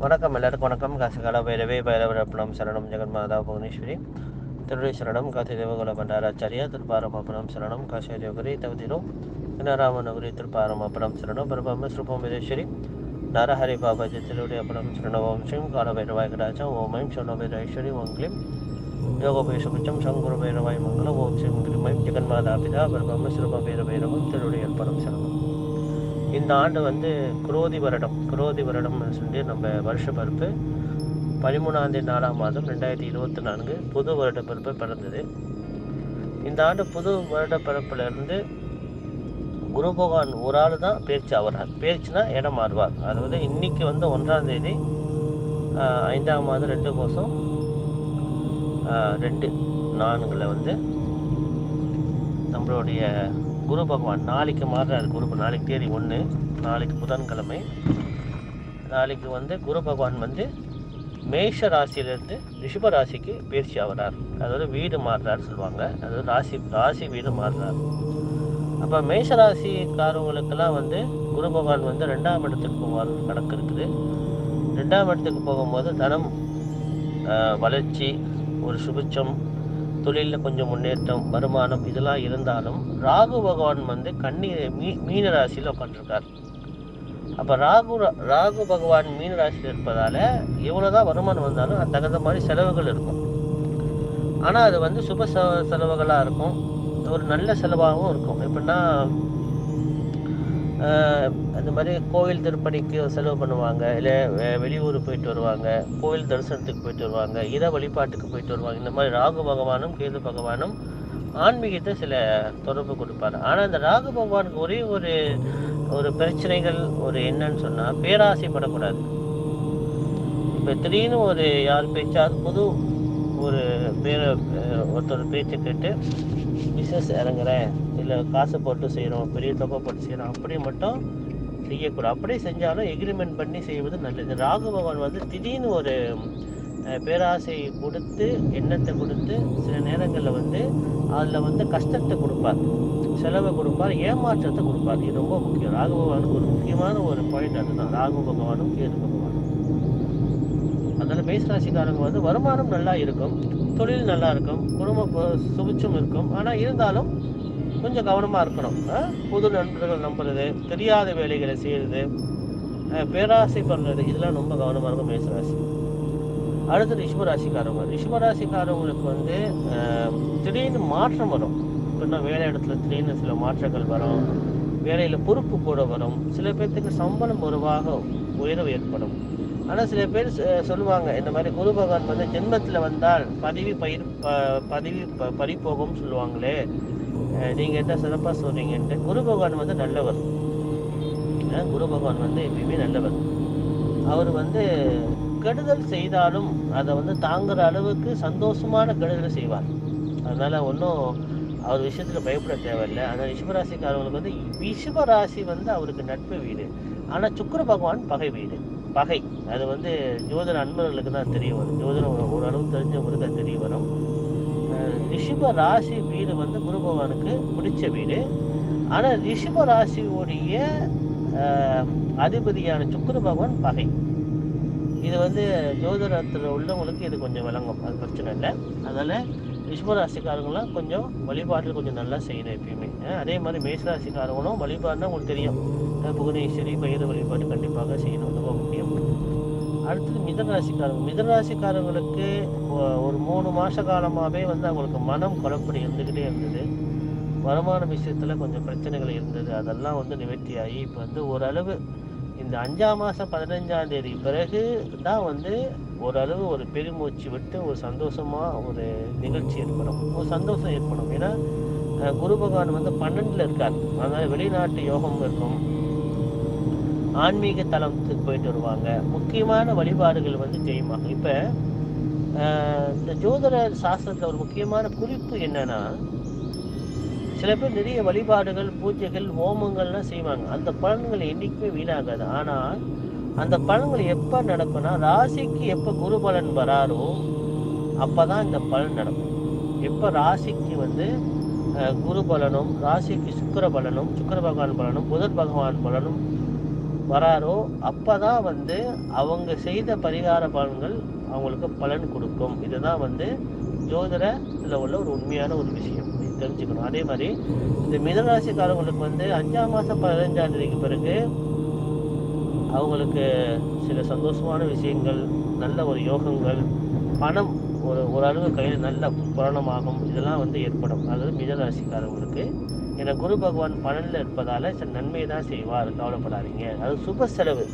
வணக்கம், எல்லாருக்கும் வணக்கம். காசிகால பைரவே பைரவரப்பணம் சரணம் ஜெகன்மாதா புவனேஸ்வரி திருடி சரணம் காசி தேவகுல பண்டாராச்சாரியா திருப்பாரமப்பணம் சரணம் காசியோகரி தவதிரோ ராமநகரி திருப்பாரமப்பணம் சரணம் பிரபம்ம ஸ்ரூபம் வீரேஸ்வரி நரஹரி பாபாஜி திருடி அப்பணம் சரணம் ஓம் ஸ்ரீம் கால பைரவாய் கடாச்சம் ஓம் ஐம் சொன்ன பைரேஸ்வரி ஓம் கிளீம் யோகபேஷபுச்சம் சங்குரு பைரவாய் மங்களம் ஓம் ஸ்ரீம் கிளிமைம் ஜெகன்மாதா பிதா பிரபம்ம ஸ்ரூப பைரவம் திருடி அர்ப்பணம் சரணம். இந்த ஆண்டு வந்து குரோதி வருடம்னு சொல்லி நம்ம வருஷ பருப்பு 13ஆம் தேதி 4ஆம் மாதம் 2024 புது வருட பருப்பு பிறந்தது. இந்த ஆண்டு புது வருட பிறப்பிலிருந்து குரு பகவான் ஒரு ஆள் தான் பேச்சு ஆகிறார். பேச்சுனா இடம் மாறுவார். அதாவது இன்னைக்கு வந்து 1ஆம் தேதி 5ஆம் மாதம் 2 மாதம் 2/4 வந்து நம்மளுடைய குரு பகவான் நாளைக்கு மாறுறாரு. நாளைக்கு தேதி 1, நாளைக்கு புதன்கிழமை. நாளைக்கு வந்து குரு பகவான் வந்து மேஷ ராசியிலேருந்து ரிஷப ராசிக்கு பயிற்சி ஆகிறார். அதாவது வீடு மாறுறாரு சொல்லுவாங்க. அதாவது ராசி வீடு மாறுறார். அப்போ மேஷ ராசிக்காரவங்களுக்கெல்லாம் வந்து குரு பகவான் வந்து 2ஆம் இடத்துக்கு போவார் கணக்கு இருக்குது. 2ஆம் இடத்துக்கு போகும்போது தனம், வளர்ச்சி, ஒரு சுபிட்சம், தொழிலில் கொஞ்சம் முன்னேற்றம், வருமானம் இதெல்லாம் இருந்தாலும் ராகு பகவான் வந்து மீன ராசியில் உட்காந்துருக்கார். அப்போ ராகு பகவான் மீன ராசியில் இருப்பதால் எவ்வளோதான் வருமானம் வந்தாலும் அது தகுந்த மாதிரி செலவுகள் இருக்கும். ஆனால் அது வந்து சுப செலவுகளாக இருக்கும், ஒரு நல்ல செலவாகவும் இருக்கும். எப்படின்னா அந்த மாதிரி கோவில் திருப்பணிக்கு செலவு பண்ணுவாங்க, இல்லை வெளியூர் போயிட்டு வருவாங்க, கோவில் தரிசனத்துக்கு போயிட்டு வருவாங்க, இட வழிபாட்டுக்கு போயிட்டு வருவாங்க. இந்த மாதிரி ராகு பகவானும் கேது பகவானும் ஆன்மீகத்தை சில தொடர்பு கொடுப்பார். ஆனால் இந்த ராகு பகவானுக்கு ஒரே ஒரு பிரச்சனைகள் என்னன்னு சொன்னால் பேராசைப்படக்கூடாது. இப்போ திடீர்னு யார் பேச்சாவது புது ஒருத்தர் பேச்சு கேட்டு பிஸ்னஸ் இறங்குறேன், இல்லை காசு போட்டு செய்கிறோம், பெரிய தொகை போட்டு செய்கிறோம், அப்படி மட்டும் செய்யக்கூடாது. அப்படியே செஞ்சாலும் எக்ரிமெண்ட் பண்ணி செய்வது நல்லது. ராகு பகவான் வந்து திடீர்னு பேராசை கொடுத்து, எண்ணத்தை கொடுத்து, சில நேரங்களில் வந்து அதில் வந்து கஷ்டத்தை கொடுப்பார், செலவை கொடுப்பார், ஏமாற்றத்தை கொடுப்பார். இது ரொம்ப முக்கியம். ராகு பகவானுக்கு ஒரு முக்கியமான ஒரு பாயிண்ட் அதுதான், ராகு பகவானும் கேது பகவானும். அதனால் மேஷராசிக்காரங்க வந்து வருமானம் நல்லா இருக்கும், தொழில் நல்லா இருக்கும், குடும்ப சுபிட்சம் இருக்கும். ஆனால் இருந்தாலும் கொஞ்சம் கவனமாக இருக்கணும். புது நண்பர்கள் நம்புறது, தெரியாத வேலைகளை செய்கிறது, பேராசைப்படுறது, இதெல்லாம் ரொம்ப கவனமாக இருக்கும் மேஷராசி. அடுத்து ரிஷபராசிக்காரவங்களுக்கு வந்து திடீர்னு மாற்றம் வரும். இப்படின்னா வேலை இடத்துல திடீர்னு சில மாற்றங்கள் வரும், வேலையில் பொறுப்பு கூட வரும், சில பேர்த்துக்கு சம்பளம் உயர்வு ஏற்படும். ஆனால் சில பேர் சொல்லுவாங்க, இந்த மாதிரி குரு பகவான் வந்து ஜென்மத்தில் வந்தால் பதவி பறிப்போகும்னு சொல்லுவாங்களே, நீங்கள் என்ன சிறப்பாக சொல்கிறீங்கன்ட்டு. குரு பகவான் வந்து நல்லவர். குரு பகவான் வந்து எப்பயுமே நல்லவர். அவர் வந்து கெடுதல் செய்தாலும் அதை வந்து தாங்குற அளவுக்கு சந்தோஷமான கெடுதல் செய்வார். அதனால் ஒன்றும் அவர் விஷயத்தில் பயப்பட தேவையில்லை. ஆனால் ரிஷபராசிக்காரவங்களுக்கு வந்து ரிஷபராசி வந்து அவருக்கு நட்பு வீடு. ஆனால் சுக்கிர பகவான் பகை வீடு. பகை அது வந்து ஜோதிட அன்பர்களுக்கு தான் தெரிய வரும். ஜோதிடம் ஓரளவு தெரிஞ்சவங்களுக்கு அது தெரிய வரும். ரிஷப ராசி வீடு வந்து குரு பகவானுக்கு பிடிச்ச வீடு. ஆனால் ரிஷப ராசியோடைய அதிபதியான சுக்கிர பகவான் பகை. இது வந்து ஜோதிடத்தில் உள்ளவங்களுக்கு இது கொஞ்சம் விளங்கும், அது பிரச்சனை இல்லை. அதனால் ரிஷபராசிக்காரங்களாம் கொஞ்சம் வழிபாட்டில் கொஞ்சம் நல்லா செய்யணும் எப்பயுமே. அதே மாதிரி மேஷராசிக்காரங்களும் வழிபாடுனா உங்களுக்கு தெரியும், புவனேஸ்வரி பயிர் வழிபாடு கண்டிப்பாக செய்யணும், ரொம்ப முக்கியம். அடுத்தது மிதனராசிக்காரங்களுக்கு ஒரு 3 மாத காலமாகவே வந்து அவங்களுக்கு மனம் குழப்படி இருந்துக்கிட்டே இருந்தது. வருமான விஷயத்தில் கொஞ்சம் பிரச்சனைகள் இருந்தது. அதெல்லாம் வந்து நிவர்த்தியாகி இப்போ வந்து ஓரளவு இந்த 5ஆம் மாதம் 15ஆம் தேதி பிறகு தான் வந்து ஓரளவு ஒரு பெருமூச்சு விட்டு ஒரு சந்தோஷமாக ஒரு நிகழ்ச்சி ஏற்படும், ஒரு சந்தோஷம் ஏற்படும். ஏன்னா குரு பகவான் வந்து 12ல் இருக்கார். அதனால் வெளிநாட்டு யோகம் இருக்கும், ஆன்மீக தலத்துக்கு போயிட்டு வருவாங்க, முக்கியமான வழிபாடுகள் வந்து செய்யுமாங்க. இப்போ இந்த ஜோதிட சாஸ்திரத்தில் ஒரு முக்கியமான குறிப்பு என்னன்னா, சில பேர் நிறைய வழிபாடுகள், பூஜைகள், ஹோமங்கள்லாம் செய்வாங்க. அந்த பலன்கள் என்றைக்குமே வீணாகாது. ஆனால் அந்த பலன்கள் எப்போ நடக்கும்னா, ராசிக்கு எப்போ குரு பலன் வராரோ அப்போ தான் இந்த பலன் நடக்கும். எப்போ ராசிக்கு வந்து குரு பலனும், ராசிக்கு சுக்கிர பலனும், சுக்கிர பகவான் பலனும், புதன் பகவான் பலனும் வராரோ அப்போ தான் வந்து அவங்க செய்த பரிகார பலன்கள் அவங்களுக்கு பலன் கொடுக்கும். இதுதான் வந்து ஜோதிடத்தில் உள்ள ஒரு உண்மையான ஒரு விஷயம், தெரிஞ்சுக்கணும். அதே மாதிரி இந்த மிதராசிக்காரங்களுக்கு வந்து 5ஆம் மாதம் 15ஆம் தேதிக்கு பிறகு அவங்களுக்கு சில சந்தோஷமான விஷயங்கள், நல்ல ஒரு யோகங்கள், பணம் ஓரளவு கையில் நல்ல புரணமாகும், இதெல்லாம் வந்து ஏற்படும். அதாவது மிதராசிக்காரங்களுக்கு. ஏன்னா குரு பகவான் பலனில் இருப்பதால் சில நன்மையை தான் செய்வார், கவலைப்படாதீங்க. அது சுப செலவு,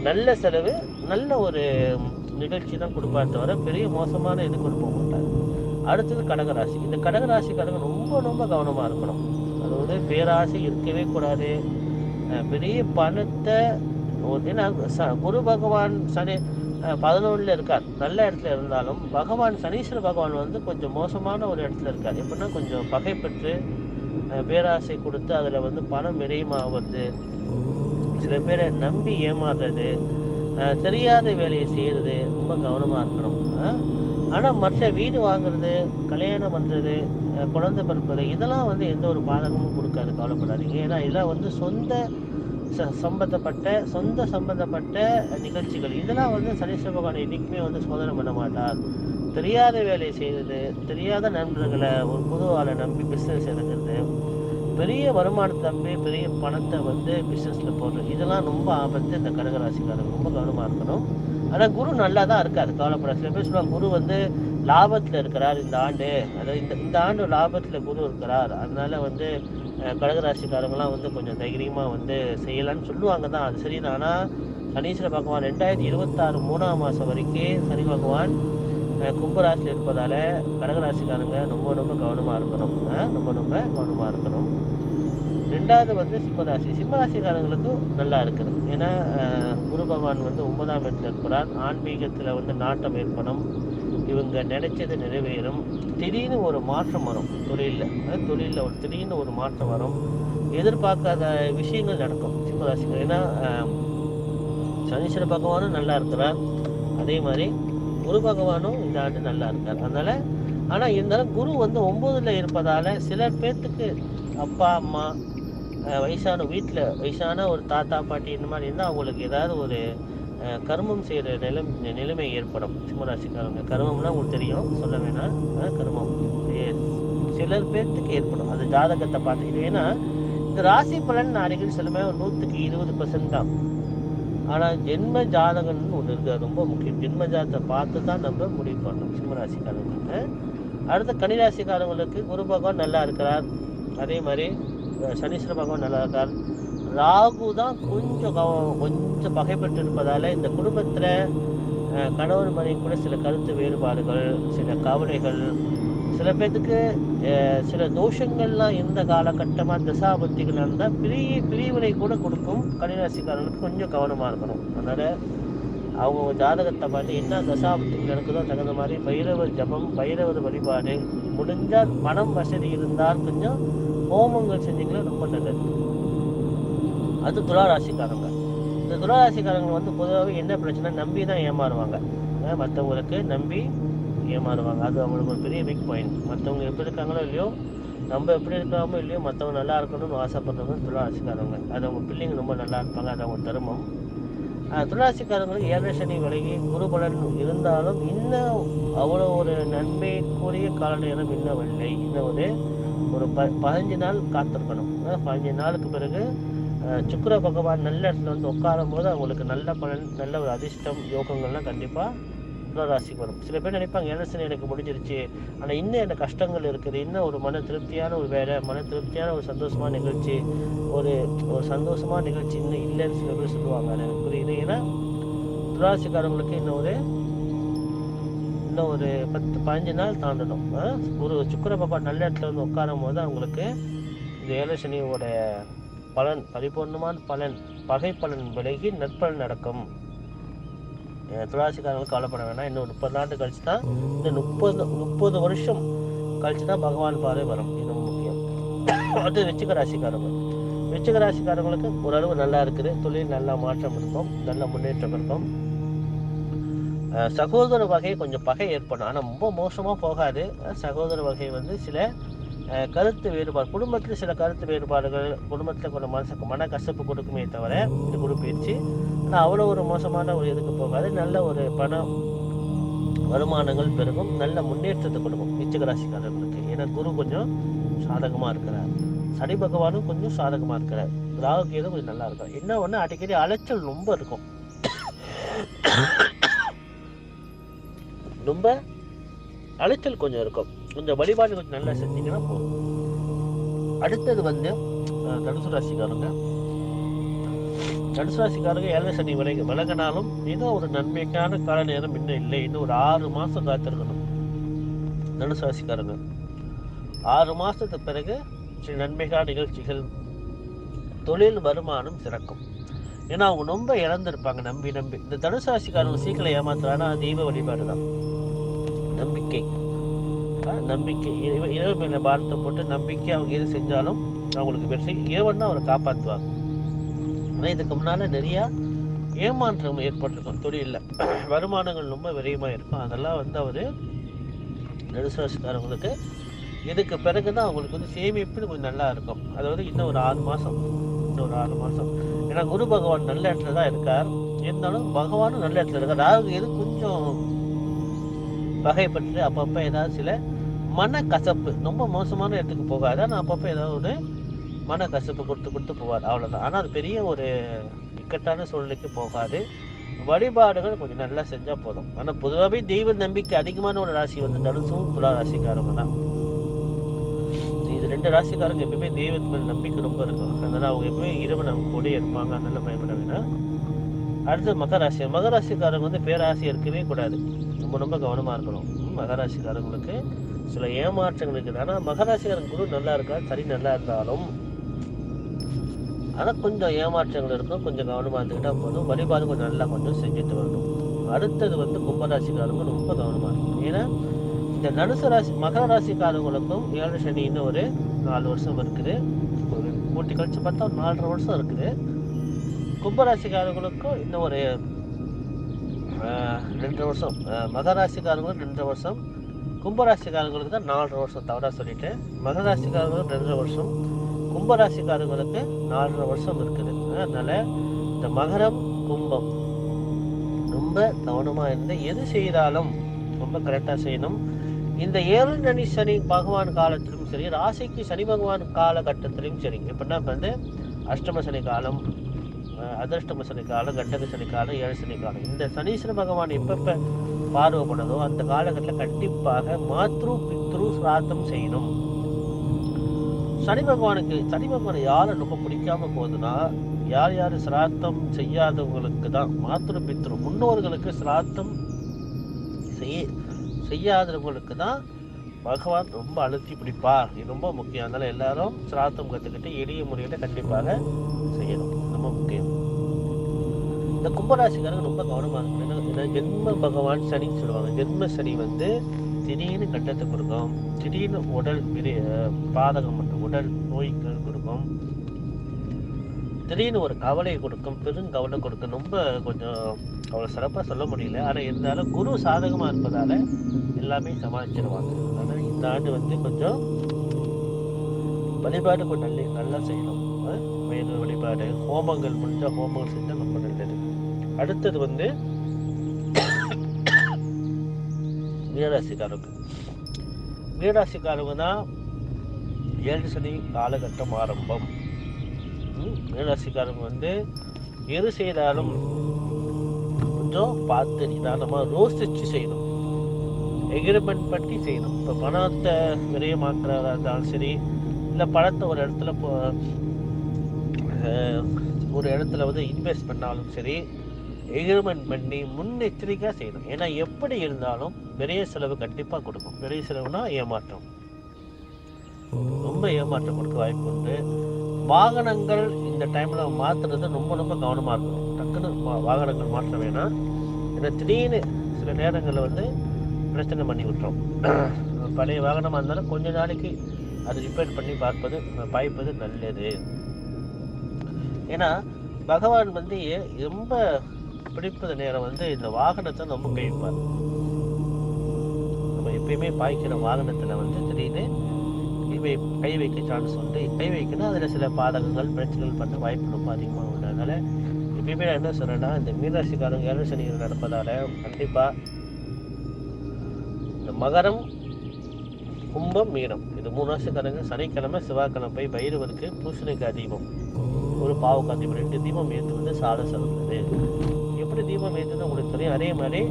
நல்ல செலவு, நல்ல ஒரு நிகழ்ச்சி தான் கொடுப்பார் தவிர பெரிய மோசமான இது கொடுக்க மாட்டார். அடுத்தது கடகராசி. இந்த கடகராசிக்காரங்க ரொம்ப ரொம்ப கவனமாக இருக்கணும். அதாவது பேராசை இருக்கவே கூடாது. பெரிய பணத்தை, ஏன்னா குரு பகவான் சனி 11ல் இருக்கார், நல்ல இடத்துல இருந்தாலும் பகவான் சனீஸ்வர பகவான் வந்து கொஞ்சம் மோசமான ஒரு இடத்துல இருக்கார். எப்படின்னா கொஞ்சம் பகை பெற்று பேராசை கொடுத்து அதில் வந்து பணம் விரயமாவது, சில பேரை நம்பி ஏமாறுறது, தெரியாத வேலையை செய்கிறது, ரொம்ப கவனமாக இருக்கணும். ஆனால் மற்ற வீடு வாங்குறது, கல்யாணம் பண்ணுறது, குழந்தை பிறப்பது, இதெல்லாம் வந்து எந்த ஒரு பாதகமும் கொடுக்காது, கவலைப்படாதீங்க. ஏன்னா இதெல்லாம் வந்து சொந்த சம்பந்தப்பட்ட நிகழ்ச்சிகள். இதெல்லாம் வந்து சனீஸ்வர பகவான் என்றைக்குமே வந்து சோதனை பண்ண மாட்டார். தெரியாத வேலையை செய்கிறது, தெரியாத நண்பர்களை, ஒரு புது ஆளை நம்பி பிஸ்னஸ் எடுக்கிறது, பெரிய வருமானத்தை நம்பி பெரிய பணத்தை வந்து பிஸ்னஸில் போடுறது, இதெல்லாம் ரொம்ப ஆபத்து. இந்த கடகராசிக்காரங்க ரொம்ப கவனமாக இருக்கணும். ஆனால் குரு நல்லா தான் இருக்காது, கவலைப்படாது. சில பேர் சொல்லுவாங்க குரு வந்து லாபத்தில் இருக்கிறார் இந்த ஆண்டு, அதாவது இந்த ஆண்டு லாபத்தில் குரு இருக்கிறார், அதனால வந்து கடகராசிக்காரங்களாம் வந்து கொஞ்சம் தைரியமாக வந்து செய்யலான்னு சொல்லுவாங்க தான், அது சரிதான். ஆனால் சனீஸ்வர பகவான் 2026 3ஆம் மாதம் வரைக்கும் சனி பகவான் கும்பராசியில் இருப்பதால் கடகராசிக்காரங்க ரொம்ப ரொம்ப கவனமாக இருக்கணும். ரொம்ப ரொம்ப கவனமாக இருக்கணும். ரெண்டாவது வந்து சிம்மராசி. சிம்மராசிக்காரங்களுக்கு நல்லா இருக்குது. ஏன்னா குரு பகவான் வந்து 9ஆம் இடத்துல இருக்கிறார். ஆன்மீகத்தில் வந்து நாட்டம் ஏற்படும், இவங்க நினைச்சது நிறைவேறும். திடீர்னு ஒரு மாற்றம் வரும் தொழிலில் ஒரு திடீர்னு ஒரு மாற்றம் வரும், எதிர்பார்க்காத விஷயங்கள் நடக்கும் சிம்மராசிக்கு. ஏன்னா சனீஸ்வர பகவானும் நல்லா இருக்கிறார், அதே மாதிரி குரு பகவானும் இந்த ஆண்டு நல்லா இருக்கார். அதனால ஆனால் இருந்தாலும் குரு வந்து 9ல் இருப்பதால் சில பேர்த்துக்கு அப்பா அம்மா வயசான ஒரு தாத்தா பாட்டி இந்த மாதிரி இருந்தால் அவங்களுக்கு ஏதாவது ஒரு கர்மம் செய்கிற நிலைமை ஏற்படும். சிம்மராசிக்காரங்க கர்மம்னா உங்களுக்கு தெரியும், சொல்ல வேணாம். கர்மம் சிலர் பேர்த்துக்கு ஏற்படும், அது ஜாதகத்தை பார்த்துக்கிட்டு. ஏன்னா இந்த ராசி பலன் அடிக்கடி சொல்லுமே 100க்கு 20% தான். ஆனால் ஜென்ம ஜாதகம்னு ஒன்று இருக்குது, ரொம்ப முக்கியம். ஜென்ம ஜாதகத்தை பார்த்து தான் நம்ம முடிவு பண்ணணும் சிம்மராசிக்காரங்களுக்கு. அடுத்த கன்னிராசிக்காரங்களுக்கு குரு பகவான் நல்லா இருக்கிறார், அதே மாதிரி சனீஸ்வர பகவான் நல்லா இருக்கார். ராகு தான் கொஞ்சம் பகைப்பட்டு இருப்பதால் இந்த குடும்பத்தில் கணவன் மனைவி கூட சில கருத்து வேறுபாடுகள், சில கவலைகள், சில பேர்த்துக்கு சில தோஷங்கள்லாம் இந்த காலகட்டமாக தசாபத்திகள் இருந்தால் பிரிவினை கூட கொடுக்கும். கன்னிராசிக்காரர்களுக்கு கொஞ்சம் கவனமாக இருக்கணும். அதனால் அவங்க ஜாதகத்தை பார்த்து என்ன தசாபத்திகள் நடக்குதோ தகுந்த மாதிரி பைரவர் ஜபம், பைரவர் வழிபாடு, முடிஞ்சால் பணம் வசதி இருந்தால் கொஞ்சம் ஹோமங்கள் செஞ்சீங்கன்னா ரொம்ப நல்லது. அது துளாராசிக்காரங்க. இந்த துளாராசிக்காரங்க வந்து பொதுவாகவே என்ன பிரச்சனை, நம்பி தான் ஏமாறுவாங்க. மற்றவங்களுக்கு நம்பி ஏமாறுவாங்க, அது அவங்களுக்கு ஒரு பெரிய பிக் பாயிண்ட். மற்றவங்க எப்படி இருக்காங்களோ இல்லையோ, நம்ம எப்படி இருக்காமோ இல்லையோ, மற்றவங்க நல்லா இருக்கணும்னு ஆசைப்படுறவங்க துளாராசிக்காரங்க. அது அவங்க பிள்ளைங்க ரொம்ப நல்லா இருப்பாங்க, அது அவங்க தர்மம். துளாராசிக்காரங்களுக்கு 7 சனி விலகி குருபலன் இருந்தாலும் இன்னும் அவ்வளோ ஒரு நன்மைக்குரிய கால நேரம் இன்னும் இல்லை. இன்னும் ஒரு 15 நாள் காத்திருக்கணும். 15 நாளுக்கு பிறகு சுக்கிர பகவான் நல்ல இடத்துல வந்து உட்காரும் போது அவங்களுக்கு நல்ல பலன், நல்ல ஒரு அதிர்ஷ்டம், யோகங்கள்லாம் கண்டிப்பாக துளாராசிக்கு வரும். சில பேர் நினைப்பாங்க 7 சனி எனக்கு முடிஞ்சிருச்சு, ஆனால் இன்னும் எனக்கு கஷ்டங்கள் இருக்குது, இன்னும் ஒரு மன திருப்தியான ஒரு வேலை, மன திருப்தியான ஒரு சந்தோஷமான நிகழ்ச்சி, ஒரு சந்தோஷமான நிகழ்ச்சி இன்னும் இல்லைன்னு சில பேர் சொல்லுவாங்க. எனக்கு புரியுது. ஏன்னா துளாராசிக்காரங்களுக்கு இன்னும் ஒரு 10-15 நாள் தாண்டணும். ஒரு சுக்கிர பகவான் நல்ல இடத்துல வந்து உட்காரும் போது அவங்களுக்கு இந்த 7 சனியோட பலன், பரிபூர்ணமான பலன், பகை பலன் விலகி நற்பலன் நடக்கும். துளாராசிக்காரங்களுக்கு கவலைப்பட வேணாம். இன்னும் 30 ஆண்டு கழிச்சு தான், இந்த 30 வருஷம் கழிச்சு தான் பகவான் பார்வை வரும். இது முக்கியம். அது விருச்சிக ராசிக்காரங்களுக்கு ஓரளவு நல்லா இருக்குது, தொழில் நல்லா மாற்றம் இருக்கும், நல்ல முன்னேற்றம் இருக்கும். சகோதர வகை கொஞ்சம் பகை ஏற்படும், ஆனால் ரொம்ப மோசமாக போகாது. சகோதர வகை வந்து சில கருத்து வேறுபாடு, குடும்பத்தில் சில கருத்து வேறுபாடுகள், குடும்பத்தில் கொஞ்சம் மன கசப்பு கொடுக்குமே தவிர இந்த குரு பயிற்சி. ஆனால் அவ்வளோ ஒரு மோசமான ஒரு இதுக்கு போகாது. நல்ல ஒரு பணம் வருமானங்கள் பெருகும், நல்ல முன்னேற்றத்தை கொடுக்கும் விருச்சிக ராசிக்காரர்களுக்கு. ஏன்னா குரு கொஞ்சம் சாதகமாக இருக்கிறார், சனி பகவானும் கொஞ்சம் சாதகமாக இருக்கிறார், ராகு கேது கொஞ்சம் நல்லா இருக்கும். என்ன ஒன்று, அடிக்கடி அலைச்சல் ரொம்ப இருக்கும், ரொம்ப அலைச்சல் கொஞ்சம் இருக்கும். கொஞ்சம் வழிபாடு கொஞ்சம் நல்லா செஞ்சீங்கன்னா போதும். அடுத்தது வந்து தனுசு ராசிக்காரங்க. தனுசு ராசிக்காரங்க 7 சனி விலகினாலும் ஏதோ ஒரு நன்மைக்கான கால நேரம் இன்னும் இல்லை. இன்னும் ஒரு 6 மாதம் காத்திருக்கணும் தனுசு ராசிக்காரங்க. 6 மாதத்துக்கு பிறகு சில நன்மைக்கான நிகழ்ச்சிகள், தொழில் வருமானம் சிறக்கும். ஏன்னா அவங்க ரொம்ப இழந்திருப்பாங்க நம்பி. இந்த தனுசு ராசிக்காரங்க சீக்கிரம் ஏமாத்துறானா தெய்வ வழிபாடு தான். நம்பிக்கை இறைவன் மேல பாரத்தை போட்டு நம்பிக்கை அவங்க எது செஞ்சாலும் அவங்களுக்கு வெற்றி. இறைவன் தான் அவரை காப்பாற்றுவாங்க. ஆனால் இதுக்கு முன்னால நிறையா ஏமாற்றம் ஏற்பட்டிருக்கும் தொழிலில், வருமானங்கள் ரொம்ப விரயமாக இருக்கும். அதெல்லாம் வந்து அவர் தனுசு ராசிக்காரங்களுக்கு இதுக்கு பிறகு தான் அவங்களுக்கு வந்து சேமிப்பு கொஞ்சம் நல்லா இருக்கும். அதாவது இன்னும் ஒரு 6 மாதம், ஏன்னா குரு பகவான் நல்ல இடத்துல தான் இருக்கார். இருந்தாலும் பகவானும் நல்ல இடத்துல இருக்கார். ராகு எது கொஞ்சம் வகைப்பட்டு அப்பப்போ ஏதாவது சில மன கசப்பு, ரொம்ப மோசமான இடத்துக்கு போகாது, ஆனால் அப்பப்போ ஏதாவது ஒரு மன கசப்பு கொடுத்து போவார், அவ்வளோதான். ஆனால் அது பெரிய ஒரு இக்கட்டான சூழ்நிலைக்கு போகாது. வழிபாடுகள் கொஞ்சம் நல்லா செஞ்சால் போதும். ஆனால் பொதுவாகவே தெய்வ நம்பிக்கை அதிகமான ஒரு ராசி வந்து தனுசும் துலா ராசிக்காரங்க தான். இது 2 ராசிக்காரங்க எப்பவுமே தெய்வத்து மேல் நம்பிக்கை ரொம்ப இருக்கும். அதனால் அவங்க எப்பவுமே இறைவன் அவங்க கூட இருப்பாங்க, அதனால பயப்பட வேணாம். அடுத்து மகராசிக்காரங்க வந்து பேராசி இருக்கவே கூடாது, ரொம்ப கவனமாக இருக்கணும். மகராசிக்காரங்களுக்கு சில ஏமாற்றங்கள் இருக்குது. ஆனால் மகராசிக்காரங்க குரு நல்லா இருக்கா, சரி நல்லா இருந்தாலும் ஆனால் கொஞ்சம் ஏமாற்றங்கள் இருக்கும், கொஞ்சம் கவனமாக இருந்துக்கிட்டால் போதும். வழிபாடு கொஞ்சம் நல்லா கொஞ்சம் செஞ்சுட்டு வரணும். அடுத்தது வந்து கும்பராசிக்காரங்க ரொம்ப கவனமாக இருக்கும். ஏன்னா இந்த தனுசு ராசி மகர ராசிக்காரங்களுக்கும் 7 சனி இன்னும் ஒரு 4 வருஷம் இருக்குது. ஒரு கூட்டி கழிச்சு பார்த்தா ஒரு 4.5 வருஷம் இருக்குது. கும்பராசிக்காரங்களுக்கும் இன்னும் ஒரு 2.5 வருஷம். மகராசிக்காரங்களும் 2.5 வருஷம், கும்பராசிக்காரங்களுக்கு தான் 4.5 வருஷம். தவறாக சொல்லிட்டேன். மகராசிக்காரங்களுக்கு 2.5 வருஷம், கும்பராசிக்காரங்களுக்கு 4.5 வருஷம் இருக்குது. அதனால இந்த மகரம் கும்பம் ரொம்ப கவனமாக இருந்து எது செய்தாலும் ரொம்ப கரெக்டாக செய்யணும். இந்த 7 சனி பகவான் காலத்திலும் சரி, ராசிக்கு சனி பகவான் காலகட்டத்திலும் சரி, எப்படின்னா வந்து அஷ்டம சனி காலம், அதிர்ஷ்டம சனி காலம், கண்டக சனி காலம், 7 சனி காலம், இந்த சனீஸ்வர பகவான் எப்பப்போ பார்வைப்படுதோ அந்த காலகட்டத்தில் கண்டிப்பாக பித்ரு சிராத்தம் செய்யணும். சனி பகவான் யாரை ரொம்ப பிடிக்காம போகுதுன்னா, யார் சிராத்தம் செய்யாதவங்களுக்கு தான். பித்ரு முன்னோர்களுக்கு சிராத்தம் செய்யாதவங்களுக்கு தான் பகவான் ரொம்ப அழுத்தி பிடிப்பார். இது ரொம்ப முக்கியம். அதனால எல்லாரும் சிராத்தம் கற்றுக்கிட்டு எளிய முறையில் கண்டிப்பாக செய்யணும், ரொம்ப முக்கியம். இந்த கும்பராசிக்காரங்க ரொம்ப கவனமாக இருக்கணும். ஏன்னா ஜென்ம பகவான் சனின்னு சொல்லுவாங்க. ஜென்ம சனி வந்து திடீர்னு கட்டத்தை கொடுக்கும், திடீர்னு உடல் பாதகம் மற்றும் உடல் நோய்கள் கொடுக்கும், திடீர்னு ஒரு கவலையை கொடுக்கும், பெருங்கவலை கொடுக்கும். ரொம்ப கொஞ்சம் அவ்வளோ சிறப்பாக சொல்ல முடியல. ஆனால் இருந்தாலும் குரு சாதகமாக இருப்பதால் எல்லாமே சமாளிச்சிருவாங்க. அதனால் இந்த ஆண்டு வந்து கொஞ்சம் வழிபாடு கொஞ்சம் நல்லா செய்யணும். வேத வழிபாடு, ஹோமங்கள் முடிஞ்சால் ஹோமங்கள் செஞ்சால் ரொம்ப நல்லது. அடுத்தது வந்து மீனராசிக்காரங்க தான் 7 சனி காலகட்டம் ஆரம்பம். மீனராசிக்காரங்க வந்து எது செய்தாலும் கொஞ்சம் பார்த்து நிதானமாக ரோசிச்சு செய்யணும், எக்ரிமெண்ட் பண்ணி செய்யணும். இப்போ பணத்தை விரயமாக்குறதா இருந்தாலும் சரி, இல்லை பணத்தை ஒரு இடத்துல வந்து இன்வெஸ்ட் பண்ணாலும் சரி, எக்ரிமெண்ட் பண்ணி முன்னெச்சரிக்கையாக செய்யணும். ஏன்னா எப்படி இருந்தாலும் பெரிய செலவு கண்டிப்பாக கொடுக்கும். பெரிய செலவுனா ஏமாற்றம், ரொம்ப ஏமாற்றம் கொடுக்க வாய்ப்பு உண்டு. வாகனங்கள் இந்த டைமில் மாற்றுறது ரொம்ப கவனமாக இருக்கணும். டக்குன்னு வாகனங்கள் மாற்ற வேணாம். ஏன்னா திடீர்னு சில நேரங்களில் வந்து பிரச்சனை பண்ணி விட்டுரும். பழைய வாகனமாக இருந்தாலும் கொஞ்ச நாளைக்கு அது ரிப்பேர் பண்ணி பாய்ப்பது நல்லது. ஏன்னா பகவான் வந்து ரொம்ப பிடிப்பது நேரம் வந்து இந்த வாகனத்தை ரொம்ப கைப்பார். நம்ம எப்பயுமே பாய்க்கிற வாகனத்தில் வந்து திடீர்னு கை வைக்க சான்ஸ் உண்டு. கை வைக்கணும் அதில் சில பாதகங்கள் பிரச்சனைகள் பண்ண வாய்ப்பு ரொம்ப அதிகமாக உண்டு. அதனால் எப்பயுமே நான் என்ன சொல்கிறேன்னா, இந்த மீனராசிக்காரங்க 7 சனிகள் நடப்பதால் கண்டிப்பாக இந்த மகரம், கும்பம், மீனம் இது 3 ராசிக்காரங்க சனிக்கிழமை செவ்வாய்க்கிழமை போய் பைரவருக்கு பூசணிக்காய் தீபம், ஒரு பாவக்காய் தீபம், 2 தீபம் ஏற்றுவது சால சிறந்தது. எப்படி தீபம் ஏற்றுறது உங்களுக்கு தெரியும். அதே மாதிரி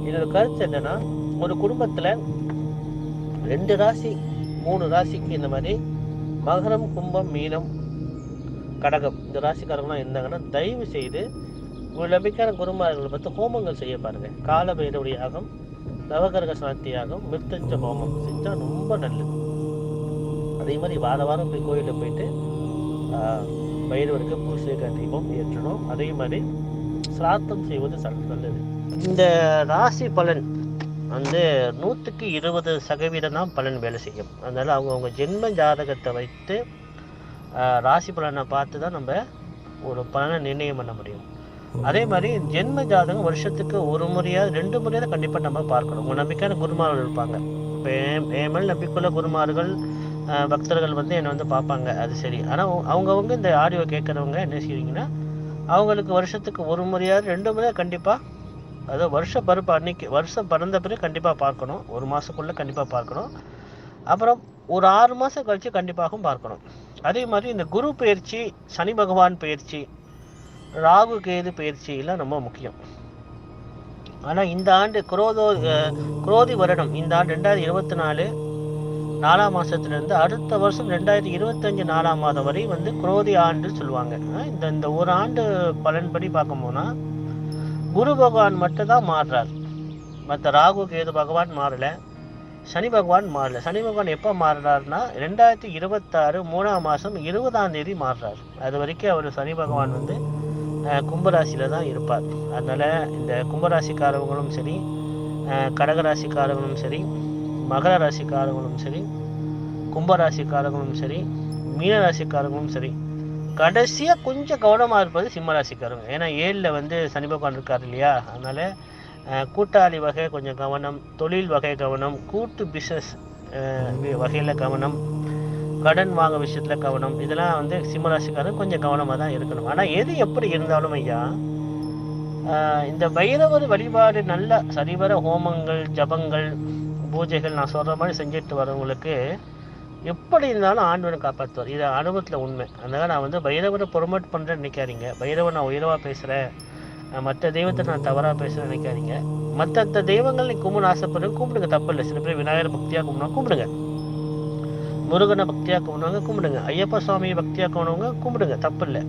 என்னோட கருத்து என்னன்னா, ஒரு குடும்பத்தில் 2 ராசி 3 ராசிக்கு இந்த மாதிரி மகரம், கும்பம், மீனம், கடகம் இந்த ராசிக்காரங்களாம் இருந்தாங்கன்னா தயவு செய்து ஒரு நம்பிக்கையான குருமார்களை பார்த்து ஹோமங்கள் செய்ய பாருங்க. கால பைரவ யாகம், நவகிரக சாந்தி யாகம், மிருத்தஞ்ச ஹோமம் செஞ்சால் ரொம்ப நல்லது. அதே மாதிரி வாரம் போய் கோயிலில் போயிட்டு பைரவருக்கு பூசணிக்காய் தீபம் ஏற்றணும். அதே மாதிரி சிராத்தம் செய்வது நல்லது. இந்த ராசி பலன் வந்து 100க்கு 20% தான் பலன் வேலை செய்யும். அதனால அவங்க ஜென்ம ஜாதகத்தை வைத்து ராசி பலனை பார்த்து தான் நம்ம ஒரு பலனை நிர்ணயம் பண்ண முடியும். அதே மாதிரி ஜென்ம ஜாதகம் வருஷத்துக்கு 1 முறையாவது 2 முறையாவது கண்டிப்பாக நம்ம பார்க்கணும். உங்கள் நம்பிக்கையான குருமார்கள் இருப்பாங்க. இப்போ என் மேல் நம்பிக்கையுள்ள குருமார்கள் பக்தர்கள் வந்து என்னை வந்து பார்ப்பாங்க, அது சரி. ஆனால் அவங்கவுங்க இந்த ஆடியோ கேட்குறவங்க என்ன செய்வீங்கன்னா, அவங்களுக்கு வருஷத்துக்கு 1 முறையாவது 2 முறையாக கண்டிப்பாக, அதாவது வருஷ பருப்பு அன்னைக்கு வருஷம் பிறந்த பிறகு கண்டிப்பாக பார்க்கணும். 1 மாதத்துக்குள்ளே கண்டிப்பாக பார்க்கணும். அப்புறம் ஒரு 6 மாதம் கழித்து கண்டிப்பாகவும் பார்க்கணும். அதே மாதிரி இந்த குரு பயிற்சி, சனி பகவான் பயிற்சி, ராகு கேது பயிற்சி எல்லாம் ரொம்ப முக்கியம். ஆனால் இந்த ஆண்டு குரோதி வருடம், இந்த ஆண்டு 2024 4ஆம் மாதத்துலேருந்து அடுத்த வருஷம் 2025 4ஆம் மாதம் வரை வந்து குரோதி ஆண்டு சொல்லுவாங்க. இந்த ஒரு ஆண்டு பலன்படி பார்க்கும்போனா குரு பகவான் மட்டும் தான் மாறுறார். மற்ற ராகு கேது பகவான் மாறலை, சனி பகவான் மாறலை. சனி பகவான் எப்போ மாறுறாருன்னா 2026 3ஆம் மாதம் 20ஆம் தேதி மாறுறார். அது வரைக்கும் அவர் சனி பகவான் வந்து கும்பராசியில் தான் இருப்பார். அதனால் இந்த கும்பராசிக்காரவங்களும் சரி, கடகராசிக்காரங்களும் சரி, மகர ராசிக்காரங்களும் சரி, கும்பராசிக்காரங்களும் சரி, மீனராசிக்காரங்களும் சரி, கடைசியாக கொஞ்சம் கவனமாக இருப்பது சிம்மராசிக்காரங்க. ஏன்னா 7ல் வந்து சனி பகவான் இருக்கார் இல்லையா. அதனால் கூட்டாளி வகை கொஞ்சம் கவனம், தொழில் வகை கவனம், கூட்டு பிஸ்னஸ் வகையில் கவனம், கடன் வாங்க விஷயத்தில் கவனம், இதெல்லாம் வந்து சிம்மராசிக்காரங்க கொஞ்சம் கவனமாக தான் இருக்கணும். ஆனால் எது எப்படி இருந்தாலும் ஐயா, இந்த பைரவர் வழிபாடு நல்ல சரிவர ஹோமங்கள், ஜபங்கள், பூஜைகள் நான் சொல்கிற மாதிரி செஞ்சுட்டு வரவங்களுக்கு எப்படி இருந்தாலும் ஆண்டவனை காப்பாற்றுவார். இது அனுபவத்தில் உண்மை. அதனால் நான் வந்து பைரவரை ப்ரொமோட் பண்ணுறேன்னு நினைக்காதீங்க. பைரவர் நான் உயர்வாக பேசுகிறேன், மற்ற தெய்வத்தை நான் தவறாக பேசுகிறேன்னு நினைக்காதீங்க. மற்ற தெய்வங்கள் நீ கும்பிட ஆசைப்படுறது கும்பிடுங்க, தப்பு இல்லை. சில பேர் விநாயகர் பக்தியாக கும்பிடுவாங்க, கும்பிடுங்க. முருகனை பக்தியாக கும்பிடுவாங்க, கும்பிடுங்க. ஐயப்ப சுவாமியை பக்தியாக கும்பிடுவாங்க, கும்பிடுங்க, தப்பு இல்லை.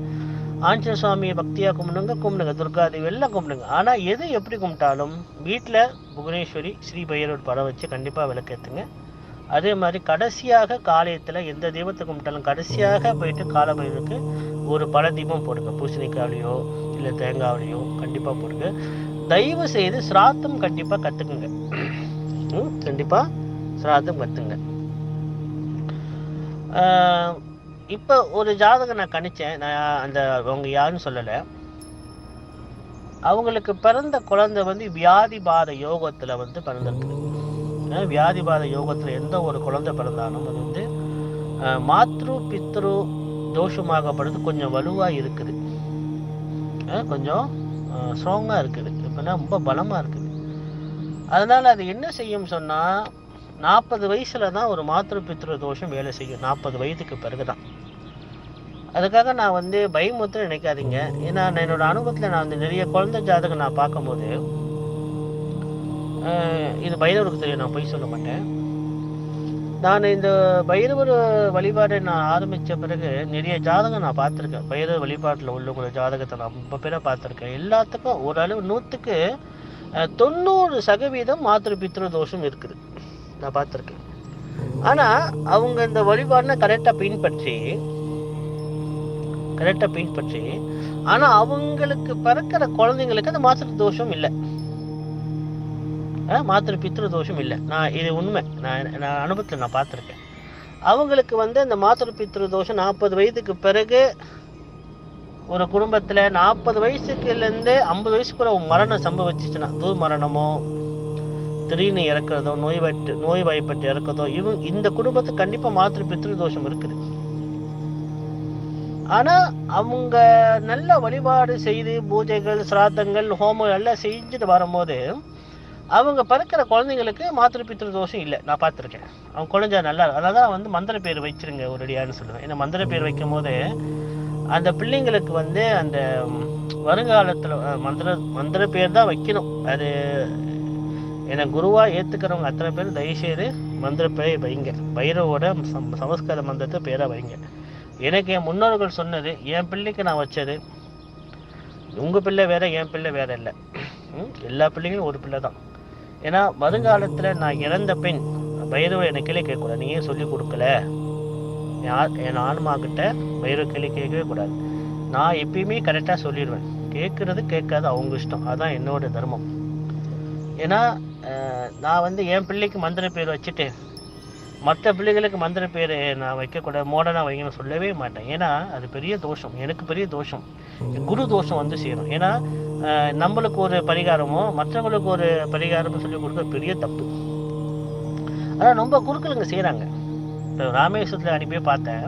ஆஞ்சநேய சுவாமியை பக்தியாக கும்பிடுங்க, கும்பிடுங்க. துர்காதேவி எல்லாம் கும்பிடுங்க. ஆனால் எது எப்படி கும்பிட்டாலும் வீட்டில் புவனேஸ்வரி ஸ்ரீ பைரவர் படம் வச்சு கண்டிப்பாக விளக்கேற்றுங்க. அதே மாதிரி கடைசியாக காலயத்தில் எந்த தெய்வத்தை கும்பிட்டாலும் கடைசியாக போயிட்டு காலபைரவருக்கு ஒரு பல தீபம் போடுங்க. பூசணிக்காவிலையோ இல்லை தேங்காவிலையோ கண்டிப்பாக போடுங்க. தயவு செய்து சிராத்தம் கண்டிப்பாக கற்றுக்குங்க. கண்டிப்பாக சிராத்தம் கற்றுங்க. இப்போ ஒரு ஜாதகம் நான் கணிச்சேன். நான் அந்த அவங்க யாருன்னு சொல்லலை. அவங்களுக்கு பிறந்த குழந்தை வந்து வியாதிபாத யோகத்தில் வந்து பிறந்திருக்குது. வியாதிபாத யோகத்தில் எந்த ஒரு குழந்தை பிறந்தாலும் அது வந்து மாத்ரு பித்ரு தோஷமாகப்படுது கொஞ்சம் வலுவாக இருக்குது, கொஞ்சம் ஸ்ட்ராங்காக இருக்குது, இப்போனா ரொம்ப பலமாக இருக்குது. அதனால் அது என்ன செய்யும் சொன்னால் 40 வயசில் தான் ஒரு மாத்ரு பித்ரு தோஷம் வேலை செய்யும். 40 வயதுக்கு பிறகு தான். அதுக்காக நான் வந்து பயமுத்து நினைக்காதீங்க. ஏன்னா என்னோடய அனுபவத்தில் நான் வந்து நிறைய குழந்தை ஜாதகம் நான் பார்க்கும்போது, இது பைரவருக்கு தெரியும், நான் போய் சொல்ல மாட்டேன். நான் இந்த பைரவர் வழிபாடை நான் ஆரம்பித்த பிறகு நிறைய ஜாதகம் நான் பார்த்துருக்கேன். பைரவர் வழிபாட்டில் உள்ளவங்களோட ஜாதகத்தை நான் ரொம்ப பேரை பார்த்துருக்கேன். எல்லாத்துக்கும் ஓரளவு 100க்கு 90% மாத்ரு பித்ரு தோஷம் இருக்குது, நான் பார்த்துருக்கேன். ஆனால் அவங்க இந்த வழிபாடுனா கரெக்டாக பின்பற்றி ஆனால் அவங்களுக்கு பிறக்கிற குழந்தைங்களுக்கு அந்த மாத்ரு தோஷம் இல்லை, மாத்ரு பித்ரு தோஷம் இல்லை. இது உண்மை. நான் அனுபவத்தில் நான் பார்த்துருக்கேன். அவங்களுக்கு வந்து அந்த மாத்ரு பித்ரு தோஷம் 40 வயதுக்கு பிறகு ஒரு குடும்பத்தில் 40 வயசுக்குலேருந்து 50 வயசுக்குள்ள மரணம் சம்பவிச்சிச்சுன்னா, துர்மரணமோ திடீர்னு இறக்குறதோ, நோய்வாய்ப்பட்டு இறக்குறதோ, இந்த குடும்பத்துக்கு கண்டிப்பாக மாத்திரு பித்ரு தோஷம் இருக்குது. ஆனால் அவங்க நல்ல வழிபாடு செய்து பூஜைகள், சிராத்தங்கள், ஹோமம் எல்லாம் செஞ்சுட்டு வரும்போது அவங்க பிறக்கிற குழந்தைங்களுக்கு மாத்திரு பித்ரு தோஷம் இல்லை. நான் பார்த்துருக்கேன். அவங்க குழந்தை நல்லா, அதனால தான் மந்திர பேர் வச்சிருங்க ஒரு அடியான்னு சொல்லுவேன். ஏன்னா மந்திர பேர் வைக்கும் போது அந்த பிள்ளைங்களுக்கு அந்த வருங்காலத்தில் மந்திர பேர் தான் வைக்கணும். அது என்னை குருவாக ஏற்றுக்கிறவங்க அத்தனை பேர் தயவுசெய்து மந்திர பேரை வைங்க. பைரவோட சமஸ்கிருத மந்திரத்தை பேரை வைங்க. எனக்கு என் முன்னோர்கள் சொன்னது, என் பிள்ளைக்கு நான் வச்சது. உங்கள் பிள்ளை வேற, என் பிள்ளை வேற இல்லை. எல்லா பிள்ளைங்களும் ஒரு பிள்ளை தான். ஏன்னா வருங்காலத்தில் நான் இறந்த பின் பைரவர் என்னை கேள்வி கேட்கக்கூடாது. நீ ஏன் சொல்லி கொடுக்கல? என் ஆன்மாக்கிட்ட பைரவ கேள்வி கேட்கவே கூடாது. நான் எப்பயுமே கரெக்டாக சொல்லிடுவேன். கேட்குறது கேட்காது அவங்க இஷ்டம். அதுதான் என்னோட தர்மம். ஏன்னா நான் என் பிள்ளைக்கு மந்திர பேர் வச்சுட்டு மற்ற பிள்ளைகளுக்கு மந்திர பேர் நான் வைக்கக்கூடாது, மாடர்னாக வைக்கணும்னு சொல்லவே மாட்டேன். ஏன்னா அது பெரிய தோஷம், எனக்கு பெரிய தோஷம், குரு தோஷம் சேரும். ஏன்னா நம்மளுக்கு ஒரு பரிகாரமோ மற்றவங்களுக்கு ஒரு பரிகாரமோ சொல்லி கொடுக்க பெரிய தப்பு. ஆனால் ரொம்ப குருக்களுங்க செய்கிறாங்க. இப்போ ராமேஸ்வரத்தில் அனுப்பியே பார்த்தேன்.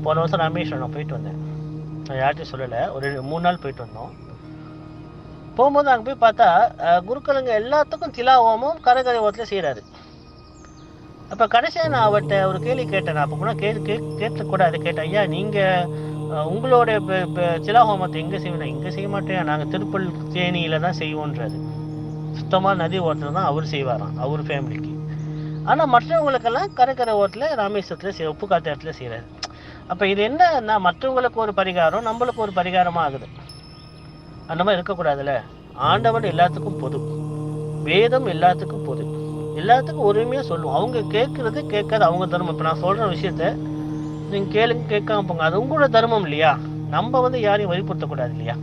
போன வருஷம் ராமேஸ்வரம் நான் போயிட்டு வந்தேன். நான் யார்கிட்டையும் சொல்லலை. ஒரு 3 நாள் போயிட்டு வந்தோம். போகும்போது அங்கே போய் பார்த்தா குருக்களுங்க எல்லாத்துக்கும் திலாவோமும் கரகரை ஓரத்தில் செய்கிறாரு. அப்போ கடைசியாக நான் அவர்கிட்ட ஒரு கேள்வி கேட்டேன். நான் அப்போ கூட கேட்கக்கூடாது. கேட்டேன், ஐயா நீங்கள் உங்களோட திலாஹோமத்தை எங்கே செய்வேன்? இங்கே செய்ய மாட்டேன், நாங்கள் திருப்பல் தேனியில் தான் செய்வோன்றாரு. சுத்தமாக நதி ஓரத்தில் தான் அவர் செய்வாராம், அவர் ஃபேமிலிக்கு. ஆனால் மற்றவங்களுக்கெல்லாம் கரை ஓரத்தில் ராமேஸ்வரத்தில் உப்பு காத்த இடத்துல செய்கிறாரு. அப்போ இது என்னன்னா, மற்றவங்களுக்கு ஒரு பரிகாரம், நம்மளுக்கு ஒரு பரிகாரமாக ஆகுது. அந்த மாதிரி இருக்கக்கூடாதுல்ல. ஆண்டவன் எல்லாத்துக்கும் பொது, வேதம் எல்லாத்துக்கும் பொது, எல்லாத்துக்கும் ஒருமையாக சொல்லுவோம். அவங்க கேட்குறது கேட்காது அவங்க தர்மம். இப்போ நான் சொல்கிற விஷயத்த நீங்கள் கேளுங்க, கேட்காம போங்க, அது உங்களோட தர்மம் இல்லையா? நம்ம யாரையும் வழிபடுத்தக்கூடாது இல்லையா?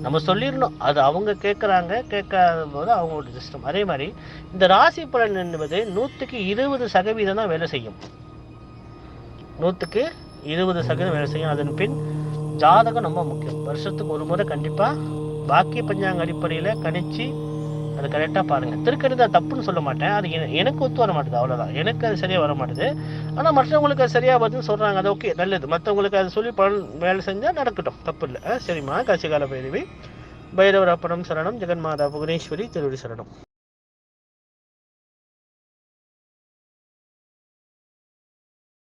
நம்ம சொல்லிடணும். அது அவங்க கேட்குறாங்க, கேட்காத போது அவங்களோட சிஸ்டம். அதே மாதிரி இந்த ராசி பலன் என்பது 100% தான் வேலை செய்யும். 100% வேலை செய்யும். அதன் பின் ஜாதகம் ரொம்ப முக்கியம். வருஷத்துக்கு ஒரு முறை கண்டிப்பாக பாக்கிய பஞ்சாங்க அடிப்படையில் கணிச்சு அது கரெக்டாக பாருங்கள். திருக்கணிதம் தப்புன்னு சொல்ல மாட்டேன். அது எனக்கு ஒத்து வர மாட்டேது, அவ்வளோதான். எனக்கு அது சரியாக வர மாட்டேது. ஆனால் மற்றவங்களுக்கு அது சரியாக வருதுன்னு சொல்கிறாங்க. அது ஓகே, நல்லது. மற்றவங்களுக்கு அது சொல்லி வேலை செஞ்சால் நடக்கட்டும், தப்பு இல்லை. சரிம்மா. காசிகால பைரவி, பைரவர் அப்படம் சரணம், ஜெகன்மாதா புவனேஸ்வரி திருவடி சரணம்.